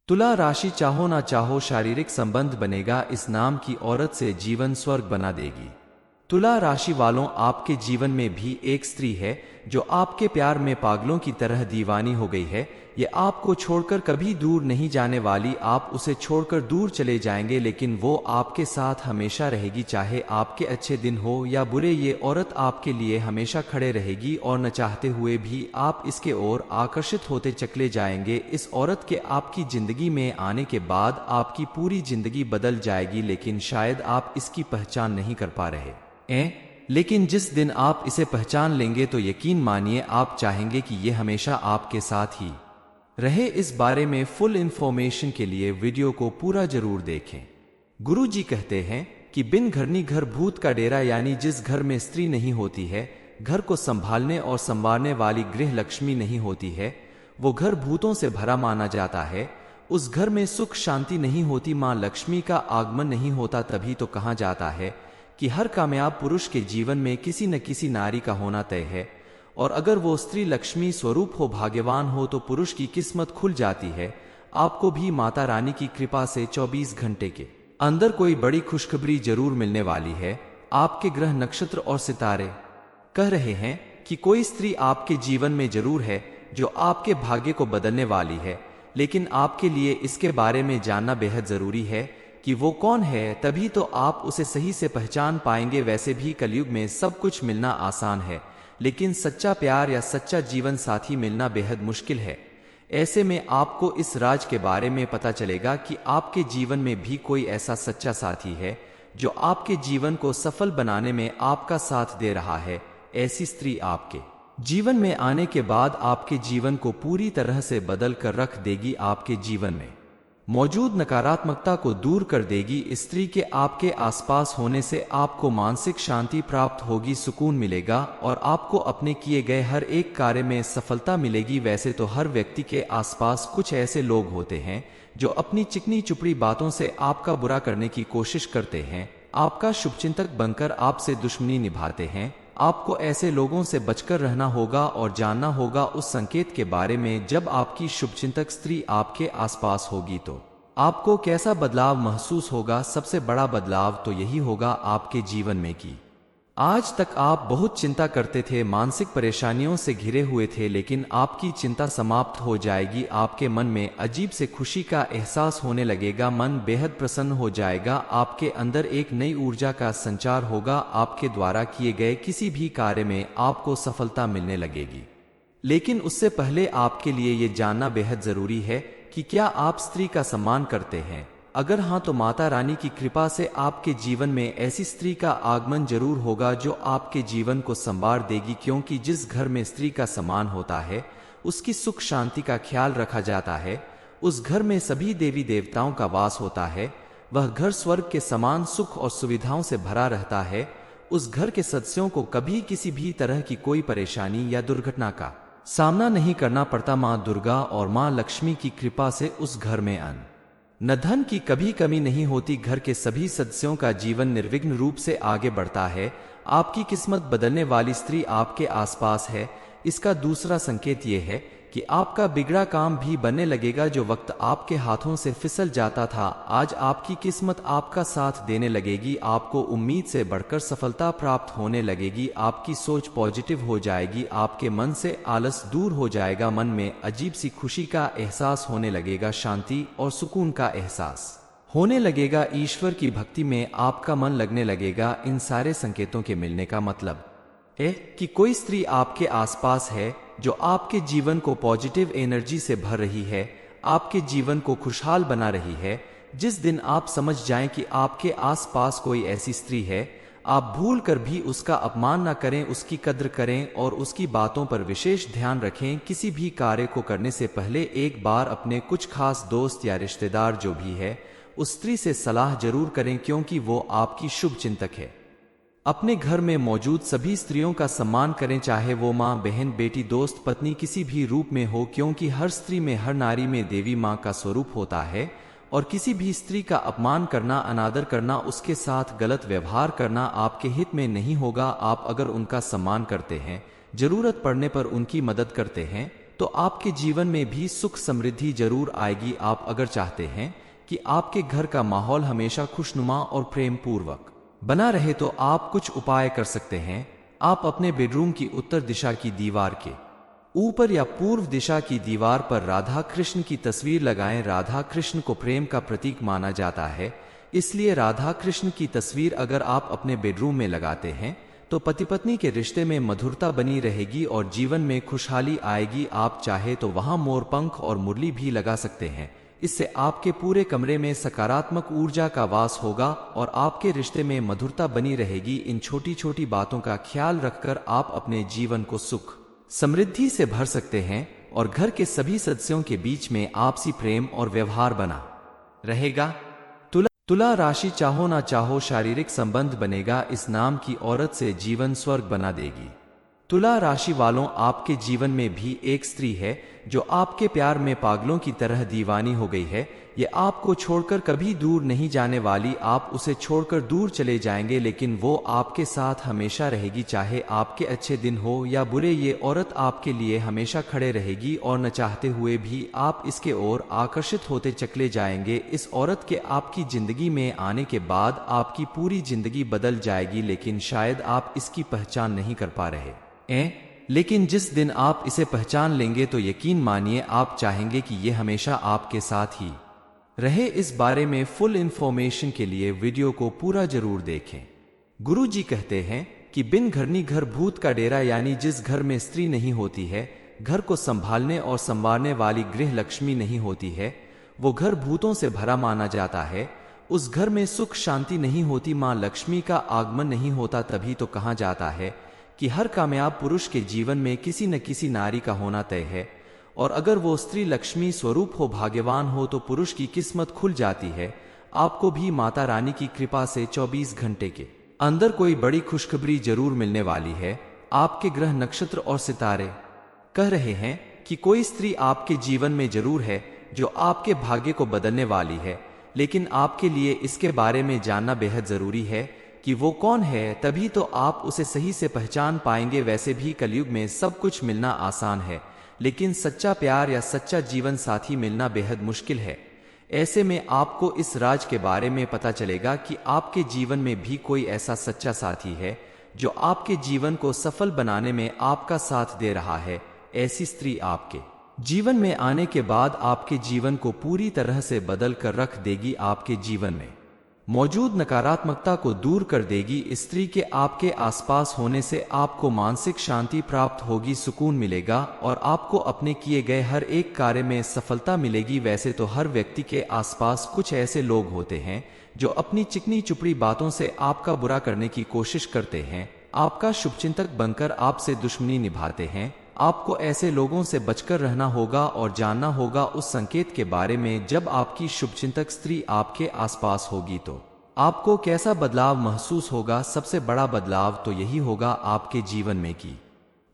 तुला राशि, चाहो ना चाहो शारीरिक संबंध बनेगा। इस नाम की औरत से जीवन स्वर्ग बना देगी। तुला राशि वालों, आपके जीवन में भी एक स्त्री है जो आपके प्यार में पागलों की तरह दीवानी हो गई है। ये आपको छोड़कर कभी दूर नहीं जाने वाली। आप उसे छोड़कर दूर चले जाएंगे लेकिन वो आपके साथ हमेशा रहेगी, चाहे आपके अच्छे दिन हो या बुरे। ये औरत आपके लिए हमेशा खड़े रहेगी और न चाहते हुए भी आप इसके ओर आकर्षित होते चले जाएंगे। इस औरत के आपकी जिंदगी में आने के बाद आपकी पूरी जिंदगी बदल जाएगी, लेकिन शायद आप इसकी पहचान नहीं कर पा रहे लेकिन जिस दिन आप इसे पहचान लेंगे तो यकीन मानिए आप चाहेंगे कि ये हमेशा आपके साथ ही रहे। इस बारे में फुल इंफॉर्मेशन के लिए वीडियो को पूरा जरूर देखें। गुरु जी कहते हैं कि बिन घरनी घर भूत का डेरा, यानी जिस घर में स्त्री नहीं होती है, घर को संभालने और संवारने वाली गृह लक्ष्मी नहीं होती है, वो घर भूतों से भरा माना जाता है। उस घर में सुख शांति नहीं होती, मां लक्ष्मी का आगमन नहीं होता। तभी तो कहा जाता है कि हर कामयाब पुरुष के जीवन में किसी न किसी नारी का होना तय है, और अगर वो स्त्री लक्ष्मी स्वरूप हो, भाग्यवान हो, तो पुरुष की किस्मत खुल जाती है। आपको भी माता रानी की कृपा से 24 घंटे के अंदर कोई बड़ी खुशखबरी जरूर मिलने वाली है। आपके ग्रह नक्षत्र और सितारे कह रहे हैं कि कोई स्त्री आपके जीवन में जरूर है जो आपके भाग्य को बदलने वाली है, लेकिन आपके लिए इसके बारे में जानना बेहद जरूरी है कि वो कौन है, तभी तो आप उसे सही से पहचान पाएंगे। वैसे भी कलयुग में सब कुछ मिलना आसान है, लेकिन सच्चा प्यार या सच्चा जीवन साथी मिलना बेहद मुश्किल है। ऐसे में आपको इस राज के बारे में पता चलेगा कि आपके जीवन में भी कोई ऐसा सच्चा साथी है जो आपके जीवन को सफल बनाने में आपका साथ दे रहा है। ऐसी स्त्री आपके जीवन में आने के बाद आपके जीवन को पूरी तरह से बदल कर रख देगी। आपके जीवन में मौजूद नकारात्मकता को दूर कर देगी। इस स्त्री के आपके आसपास होने से आपको मानसिक शांति प्राप्त होगी, सुकून मिलेगा और आपको अपने किए गए हर एक कार्य में सफलता मिलेगी। वैसे तो हर व्यक्ति के आसपास कुछ ऐसे लोग होते हैं जो अपनी चिकनी चुपड़ी बातों से आपका बुरा करने की कोशिश करते हैं, आपका शुभचिंतक बनकर आपसे दुश्मनी निभाते हैं। आपको ऐसे लोगों से बचकर रहना होगा और जानना होगा उस संकेत के बारे में। जब आपकी शुभचिंतक स्त्री आपके आसपास होगी तो आपको कैसा बदलाव महसूस होगा। सबसे बड़ा बदलाव तो यही होगा आपके जीवन में कि आज तक आप बहुत चिंता करते थे, मानसिक परेशानियों से घिरे हुए थे, लेकिन आपकी चिंता समाप्त हो जाएगी। आपके मन में अजीब से खुशी का एहसास होने लगेगा, मन बेहद प्रसन्न हो जाएगा। आपके अंदर एक नई ऊर्जा का संचार होगा। आपके द्वारा किए गए किसी भी कार्य में आपको सफलता मिलने लगेगी। लेकिन उससे पहले आपके लिए ये जानना बेहद जरूरी है कि क्या आप स्त्री का सम्मान करते हैं। अगर हाँ, तो माता रानी की कृपा से आपके जीवन में ऐसी स्त्री का आगमन जरूर होगा जो आपके जीवन को संवार देगी, क्योंकि जिस घर में स्त्री का सम्मान होता है उसकी सुख शांति का ख्याल रखा जाता है। उस घर में सभी देवी देवताओं का वास होता है। वह घर स्वर्ग के समान सुख और सुविधाओं से भरा रहता है। उस घर के सदस्यों को कभी किसी भी तरह की कोई परेशानी या दुर्घटना का सामना नहीं करना पड़ता। माँ दुर्गा और माँ लक्ष्मी की कृपा से उस घर में अन्न न धन की कभी कमी नहीं होती। घर के सभी सदस्यों का जीवन निर्विघ्न रूप से आगे बढ़ता है। आपकी किस्मत बदलने वाली स्त्री आपके आसपास है। इसका दूसरा संकेत ये है कि आपका बिगड़ा काम भी बनने लगेगा। जो वक्त आपके हाथों से फिसल जाता था, आज आपकी किस्मत आपका साथ देने लगेगी। आपको उम्मीद से बढ़कर सफलता प्राप्त होने लगेगी। आपकी सोच पॉजिटिव हो जाएगी। आपके मन से आलस दूर हो जाएगा। मन में अजीब सी खुशी का एहसास होने लगेगा, शांति और सुकून का एहसास होने लगेगा। ईश्वर की भक्ति में आपका मन लगने लगेगा। इन सारे संकेतों के मिलने का मतलब है कि कोई स्त्री आपके आसपास है जो आपके जीवन को पॉजिटिव एनर्जी से भर रही है, आपके जीवन को खुशहाल बना रही है। जिस दिन आप समझ जाएं कि आपके आसपास कोई ऐसी स्त्री है, आप भूल कर भी उसका अपमान न करें, उसकी कद्र करें और उसकी बातों पर विशेष ध्यान रखें। किसी भी कार्य को करने से पहले एक बार अपने कुछ खास दोस्त या रिश्तेदार जो भी है उस स्त्री से सलाह जरूर करें, क्योंकि वो आपकी शुभ चिंतक है। अपने घर में मौजूद सभी स्त्रियों का सम्मान करें, चाहे वो माँ, बहन, बेटी, दोस्त, पत्नी किसी भी रूप में हो, क्योंकि हर स्त्री में, हर नारी में देवी माँ का स्वरूप होता है। और किसी भी स्त्री का अपमान करना, अनादर करना, उसके साथ गलत व्यवहार करना आपके हित में नहीं होगा। आप अगर उनका सम्मान करते हैं, जरूरत पड़ने पर उनकी मदद करते हैं, तो आपके जीवन में भी सुख समृद्धि जरूर आएगी। आप अगर चाहते हैं कि आपके घर का माहौल हमेशा खुशनुमा और प्रेम पूर्वक बना रहे तो आप कुछ उपाय कर सकते हैं। आप अपने बेडरूम की उत्तर दिशा की दीवार के ऊपर या पूर्व दिशा की दीवार पर राधा कृष्ण की तस्वीर लगाएं। राधा कृष्ण को प्रेम का प्रतीक माना जाता है, इसलिए राधा कृष्ण की तस्वीर अगर आप अपने बेडरूम में लगाते हैं तो पति पत्नी के रिश्ते में मधुरता बनी रहेगी और जीवन में खुशहाली आएगी। आप चाहे तो वहां मोर पंख और मुरली भी लगा सकते हैं। इससे आपके पूरे कमरे में सकारात्मक ऊर्जा का वास होगा और आपके रिश्ते में मधुरता बनी रहेगी। इन छोटी छोटी बातों का ख्याल रखकर आप अपने जीवन को सुख समृद्धि से भर सकते हैं और घर के सभी सदस्यों के बीच में आपसी प्रेम और व्यवहार बना रहेगा। तुला राशि, चाहो ना चाहो शारीरिक संबंध बनेगा। इस नाम की औरत से जीवन स्वर्ग बना देगी। तुला राशि वालों, आपके जीवन में भी एक स्त्री है जो आपके प्यार में पागलों की तरह दीवानी हो गई है। ये आपको छोड़कर कभी दूर नहीं जाने वाली। आप उसे छोड़कर दूर चले जाएंगे लेकिन वो आपके साथ हमेशा रहेगी, चाहे आपके अच्छे दिन हो या बुरे। ये औरत आपके लिए हमेशा खड़े रहेगी और न चाहते हुए भी आप इसके ओर आकर्षित होते चले जाएंगे। इस औरत के आपकी जिंदगी में आने के बाद आपकी पूरी जिंदगी बदल जाएगी, लेकिन शायद आप इसकी पहचान नहीं कर पा रहे हैं। लेकिन जिस दिन आप इसे पहचान लेंगे तो यकीन मानिए आप चाहेंगे कि ये हमेशा आपके साथ ही रहे। इस बारे में फुल इंफॉर्मेशन के लिए वीडियो को पूरा जरूर देखें। गुरु जी कहते हैं कि बिन घरनी घर भूत का डेरा, यानी जिस घर में स्त्री नहीं होती है, घर को संभालने और संवारने वाली गृह लक्ष्मी नहीं होती है, वो घर भूतों से भरा माना जाता है। उस घर में सुख शांति नहीं होती, मां लक्ष्मी का आगमन नहीं होता। तभी तो कहा जाता है कि हर कामयाब पुरुष के जीवन में किसी न किसी नारी का होना तय है, और अगर वो स्त्री लक्ष्मी स्वरूप हो, भाग्यवान हो, तो पुरुष की किस्मत खुल जाती है। आपको भी माता रानी की कृपा से 24 घंटे के अंदर कोई बड़ी खुशखबरी जरूर मिलने वाली है। आपके ग्रह नक्षत्र और सितारे कह रहे हैं कि कोई स्त्री आपके जीवन में जरूर है जो आपके भाग्य को बदलने वाली है, लेकिन आपके लिए इसके बारे में जानना बेहद जरूरी है कि वो कौन है, तभी तो आप उसे सही से पहचान पाएंगे। वैसे भी कलयुग में सब कुछ मिलना आसान है, लेकिन सच्चा प्यार या सच्चा जीवन साथी मिलना बेहद मुश्किल है। ऐसे में आपको इस राज के बारे में पता चलेगा कि आपके जीवन में भी कोई ऐसा सच्चा साथी है जो आपके जीवन को सफल बनाने में आपका साथ दे रहा है। ऐसी स्त्री आपके जीवन में आने के बाद आपके जीवन को पूरी तरह से बदल कर रख देगी। आपके जीवन में मौजूद नकारात्मकता को दूर कर देगी। स्त्री के आपके आसपास होने से आपको मानसिक शांति प्राप्त होगी, सुकून मिलेगा और आपको अपने किए गए हर एक कार्य में सफलता मिलेगी। वैसे तो हर व्यक्ति के आसपास कुछ ऐसे लोग होते हैं जो अपनी चिकनी चुपड़ी बातों से आपका बुरा करने की कोशिश करते हैं, आपका शुभचिंतक बनकर आपसे दुश्मनी निभाते हैं। आपको ऐसे लोगों से बचकर रहना होगा और जानना होगा उस संकेत के बारे में। जब आपकी शुभचिंतक स्त्री आपके आसपास होगी तो आपको कैसा बदलाव महसूस होगा? सबसे बड़ा बदलाव तो यही होगा आपके जीवन में कि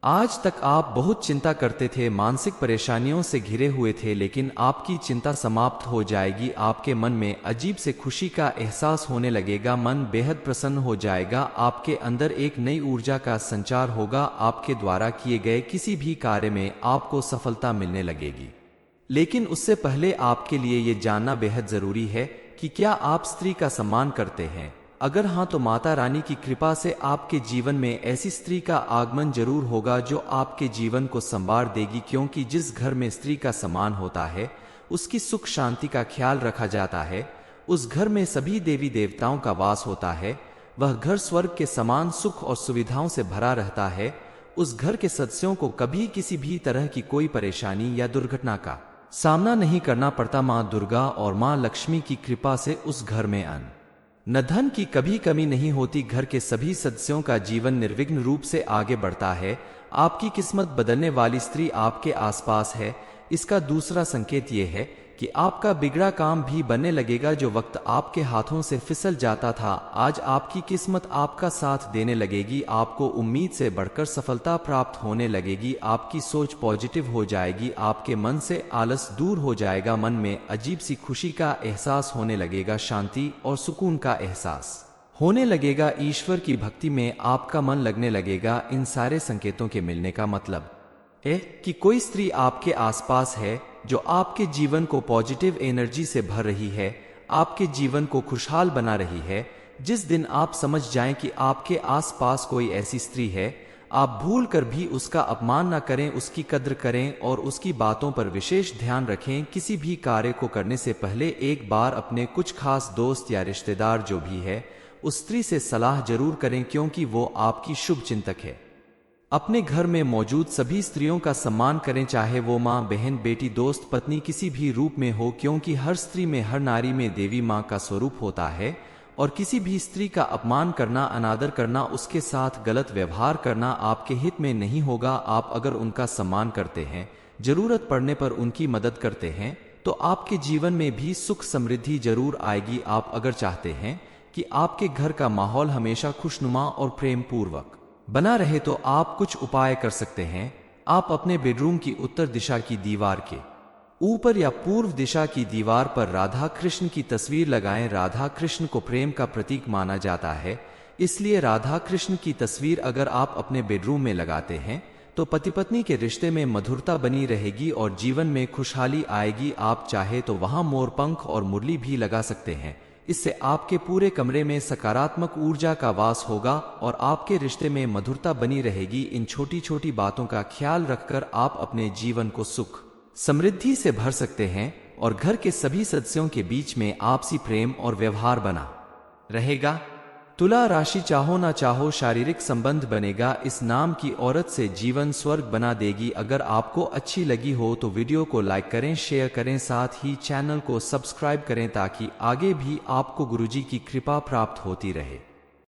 आज तक आप बहुत चिंता करते थे, मानसिक परेशानियों से घिरे हुए थे, लेकिन आपकी चिंता समाप्त हो जाएगी। आपके मन में अजीब से खुशी का एहसास होने लगेगा, मन बेहद प्रसन्न हो जाएगा। आपके अंदर एक नई ऊर्जा का संचार होगा। आपके द्वारा किए गए किसी भी कार्य में आपको सफलता मिलने लगेगी। लेकिन उससे पहले आपके लिए ये जानना बेहद जरूरी है कि क्या आप स्त्री का सम्मान करते हैं। अगर हाँ, तो माता रानी की कृपा से आपके जीवन में ऐसी स्त्री का आगमन जरूर होगा जो आपके जीवन को संवार देगी, क्योंकि जिस घर में स्त्री का सम्मान होता है उसकी सुख शांति का ख्याल रखा जाता है। उस घर में सभी देवी देवताओं का वास होता है। वह घर स्वर्ग के समान सुख और सुविधाओं से भरा रहता है। उस घर के सदस्यों को कभी किसी भी तरह की कोई परेशानी या दुर्घटना का सामना नहीं करना पड़ता। माँ दुर्गा और माँ लक्ष्मी की कृपा से उस घर में अन्न न धन की कभी कमी नहीं होती। घर के सभी सदस्यों का जीवन निर्विघ्न रूप से आगे बढ़ता है। आपकी किस्मत बदलने वाली स्त्री आपके आसपास है। इसका दूसरा संकेत ये है कि आपका बिगड़ा काम भी बनने लगेगा। जो वक्त आपके हाथों से फिसल जाता था, आज आपकी किस्मत आपका साथ देने लगेगी। आपको उम्मीद से बढ़कर सफलता प्राप्त होने लगेगी। आपकी सोच पॉजिटिव हो जाएगी। आपके मन से आलस दूर हो जाएगा। मन में अजीब सी खुशी का एहसास होने लगेगा, शांति और सुकून का एहसास होने लगेगा। ईश्वर की भक्ति में आपका मन लगने लगेगा। इन सारे संकेतों के मिलने का मतलब कि कोई स्त्री आपके आसपास है जो आपके जीवन को पॉजिटिव एनर्जी से भर रही है, आपके जीवन को खुशहाल बना रही है। जिस दिन आप समझ जाएं कि आपके आसपास कोई ऐसी स्त्री है, आप भूल कर भी उसका अपमान न करें, उसकी कद्र करें और उसकी बातों पर विशेष ध्यान रखें। किसी भी कार्य को करने से पहले एक बार अपने कुछ खास दोस्त या रिश्तेदार जो भी है उस स्त्री से सलाह जरूर करें, क्योंकि वो आपकी शुभ चिंतक है। अपने घर में मौजूद सभी स्त्रियों का सम्मान करें, चाहे वो माँ, बहन, बेटी, दोस्त, पत्नी किसी भी रूप में हो, क्योंकि हर स्त्री में, हर नारी में देवी माँ का स्वरूप होता है और किसी भी स्त्री का अपमान करना, अनादर करना, उसके साथ गलत व्यवहार करना आपके हित में नहीं होगा। आप अगर उनका सम्मान करते हैं, जरूरत पड़ने पर उनकी मदद करते हैं, तो आपके जीवन में भी सुख समृद्धि जरूर आएगी। आप अगर चाहते हैं कि आपके घर का माहौल हमेशा खुशनुमा और प्रेम पूर्वक बना रहे तो आप कुछ उपाय कर सकते हैं। आप अपने बेडरूम की उत्तर दिशा की दीवार के ऊपर या पूर्व दिशा की दीवार पर राधा कृष्ण की तस्वीर लगाएं। राधा कृष्ण को प्रेम का प्रतीक माना जाता है, इसलिए राधा कृष्ण की तस्वीर अगर आप अपने बेडरूम में लगाते हैं तो पति पत्नी के रिश्ते में मधुरता बनी रहेगी और जीवन में खुशहाली आएगी। आप चाहे तो वहां मोर पंख और मुरली भी लगा सकते हैं। इससे आपके पूरे कमरे में सकारात्मक ऊर्जा का वास होगा और आपके रिश्ते में मधुरता बनी रहेगी। इन छोटी छोटी बातों का ख्याल रखकर आप अपने जीवन को सुख समृद्धि से भर सकते हैं और घर के सभी सदस्यों के बीच में आपसी प्रेम और व्यवहार बना रहेगा। तुला राशि, चाहो ना चाहो शारीरिक संबंध बनेगा। इस नाम की औरत से जीवन स्वर्ग बना देगी। अगर आपको अच्छी लगी हो तो वीडियो को लाइक करें, शेयर करें, साथ ही चैनल को सब्सक्राइब करें ताकि आगे भी आपको गुरुजी की कृपा प्राप्त होती रहे।